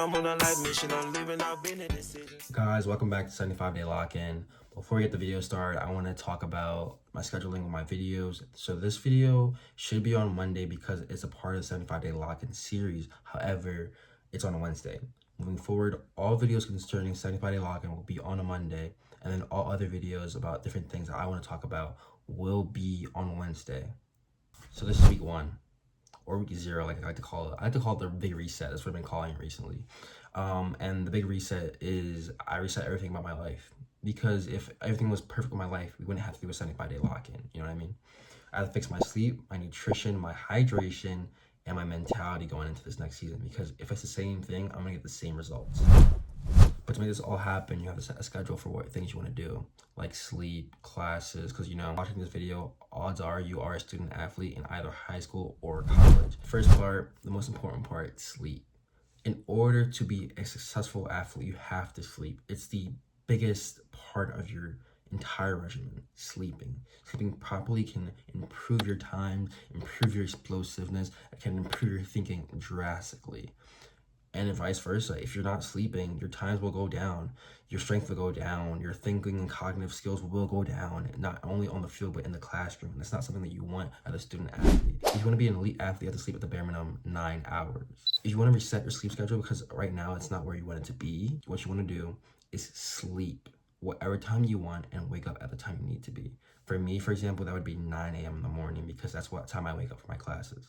I'm on a life mission, I'm living out business decisions. Guys, welcome back to 75 Day Lock-In. Before we get the video started, I want to talk about my scheduling with my videos. So this video should be on Monday because it's a part of the 75 Day Lock-In series. However, it's on a Wednesday. Moving forward, all videos concerning 75 Day Lock-In will be on a Monday, and then all other videos about different things that I want to talk about will be on Wednesday. So this is week 1. Or week 0, like I like to call it. I like to call it the big reset. That's what I've been calling it recently. And the big reset is I reset everything about my life. Because if everything was perfect in my life, we wouldn't have to do a 75-day lock-in. You know what I mean? I have to fix my sleep, my nutrition, my hydration, and my mentality going into this next season. Because if it's the same thing, I'm gonna get the same results. But to make this all happen, you have to set a schedule for what things you want to do, like sleep, classes, because watching this video, odds are you are a student athlete in either high school or college. First part, the most important part, sleep. In order to be a successful athlete, you have to sleep. It's the biggest part of your entire regimen, sleeping. Sleeping properly can improve your time, improve your explosiveness, it can improve your thinking drastically. And vice versa. If you're not sleeping, your times will go down, your strength will go down, your thinking and cognitive skills will go down, not only on the field, but in the classroom. That's not something that you want as a student athlete. If you want to be an elite athlete, you have to sleep at the bare minimum 9 hours. If you want to reset your sleep schedule, because right now it's not where you want it to be, what you want to do is sleep whatever time you want and wake up at the time you need to be. For me, for example, that would be 9 a.m. in the morning because that's what time I wake up for my classes.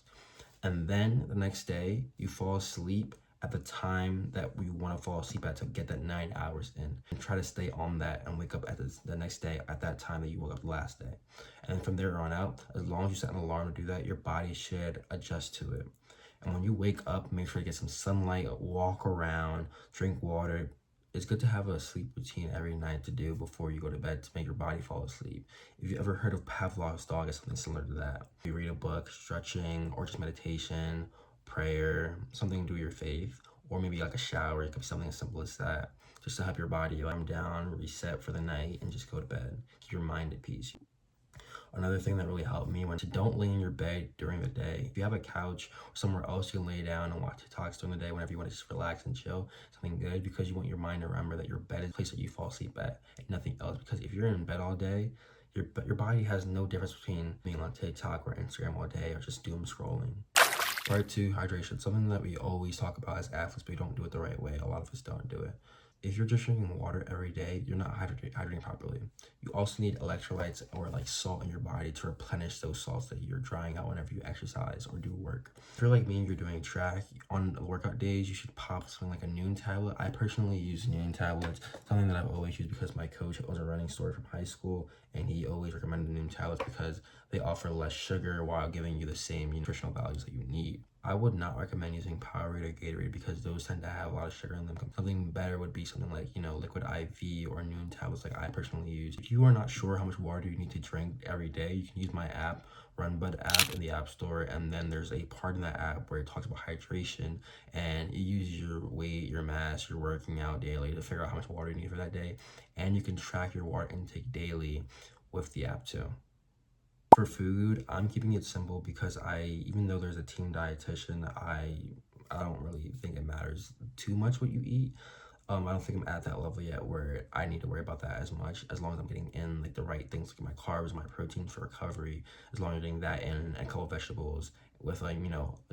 And then the next day, you fall asleep at the time that we want to fall asleep at to get that 9 hours in, and try to stay on that and wake up at the next day at that time that you woke up last day. And then from there on out, as long as you set an alarm to do that, your body should adjust to it. And when you wake up, make sure to get some sunlight, walk around, drink water. It's good to have a sleep routine every night to do before you go to bed to make your body fall asleep. If you ever heard of Pavlov's dog, it's something similar to that. You read a book, stretching, or just meditation, prayer, something to do with your faith, or maybe like a shower. It could be something as simple as that, just to help your body calm down, reset for the night, and just go to bed. Keep your mind at peace. Another thing that really helped me was to don't lay in your bed during the day. If you have a couch or somewhere else you can lay down and watch TikToks during the day whenever you want to just relax and chill, something good, because you want your mind to remember that your bed is the place that you fall asleep at and nothing else. Because if you're in bed all day, your body has no difference between being on TikTok or Instagram all day or just doom scrolling. Part 2, hydration. Something that we always talk about as athletes, but we don't do it the right way. A lot of us don't do it. If you're just drinking water every day, you're not hydrating properly. You also need electrolytes or like salt in your body to replenish those salts that you're drying out whenever you exercise or do work. If you're like me and you're doing track, on workout days, you should pop something like a Nuun tablet. I personally use Nuun tablets, something that I've always used because my coach was a running story from high school, and he always recommended Nuun tablets because they offer less sugar while giving you the same nutritional values that you need. I would not recommend using Powerade or Gatorade because those tend to have a lot of sugar in them. Something better would be something like, Liquid IV or Nuun tablets like I personally use. If you are not sure how much water you need to drink every day, you can use my app, RunBud app, in the App Store, and then there's a part in that app where it talks about hydration, and you use your weight, your mass, your working out daily to figure out how much water you need for that day, and you can track your water intake daily with the app too. For food, I'm keeping it simple because even though there's a team dietitian, I don't really think it matters too much what you eat. I don't think I'm at that level yet where I need to worry about that as much, as long as I'm getting in like the right things, like my carbs, my proteins for recovery. As long as I'm getting that in and a couple of vegetables with a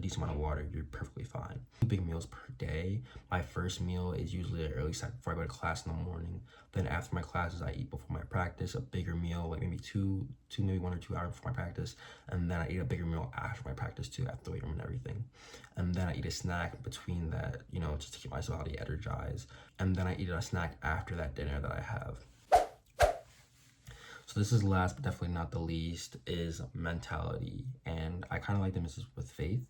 decent amount of water, you're perfectly fine. 2 big meals per day. My first meal is usually an early snack before I go to class in the morning. Then after my classes, I eat before my practice, a bigger meal, like maybe maybe 1 or 2 hours before my practice. And then I eat a bigger meal after my practice too, after the weight room and everything. And then I eat a snack between that, just to keep my body energized. And then I eat a snack after that dinner that I have. So this is last but definitely not the least is mentality. And I kind of like to mix this with faith.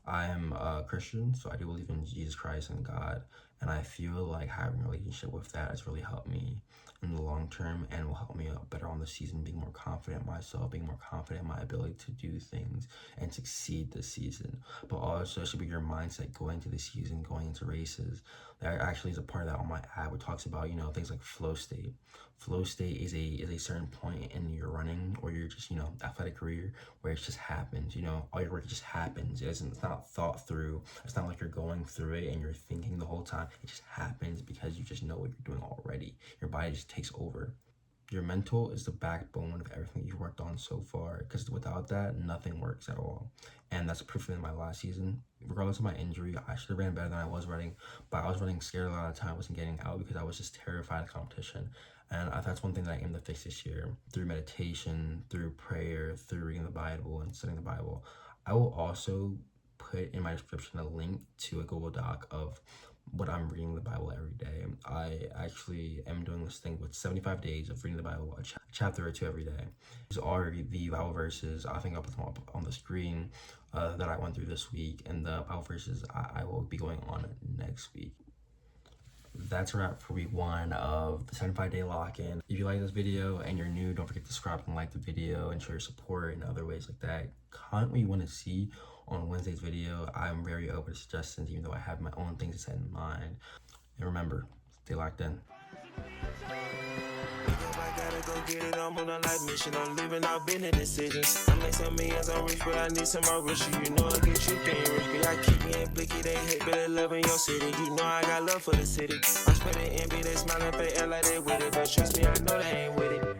I am a Christian, so I do believe in Jesus Christ and God. And I feel like having a relationship with that has really helped me in the long term and will help me out better on the season, being more confident in myself, being more confident in my ability to do things and succeed this season. But also it should be your mindset going into the season, going into races. That actually is a part of that on my app, which talks about, things like flow state. Flow state is a certain point in your running or your just, athletic career where it just happens, all your work just happens. It's not thought through. It's not like you're going through it and you're thinking the whole time. It just happens because you just know what you're doing already. Your body just takes over. Your mental is the backbone of everything you've worked on so far, because without that, nothing works at all. And that's proof in my last season. Regardless of my injury, I should have ran better than I was running, but I was running scared a lot of the time. I wasn't getting out because I was just terrified of competition. And that's one thing that I aim to fix this year through meditation, through prayer, through reading the Bible and studying the Bible. I will also put in my description a link to a Google Doc of what I'm reading the Bible every day. I actually am doing this thing with 75 days of reading the Bible, a chapter or two every day. These are the Bible verses. I think I'll put them up on the screen that I went through this week, and the Bible verses I will be going on next week. That's a wrap for week 1 of the 75-day lock-in. If you like this video and you're new, don't forget to subscribe and like the video and show your support in other ways like that. Comment what you want to see on Wednesday's video. I'm very open to suggestions, even though I have my own things set in mind. And remember, stay locked in. I gotta go get it, I'm on a life mission. I'm living out business decisions. I make some millions, I'm rich, but I need some more riches. You know I get you getting rich, I keep me in blicky, they hate, but they love in your city. You know I got love for the city. I'm spending envy, they smiling, they act like they with it, but trust me, I know they ain't with it.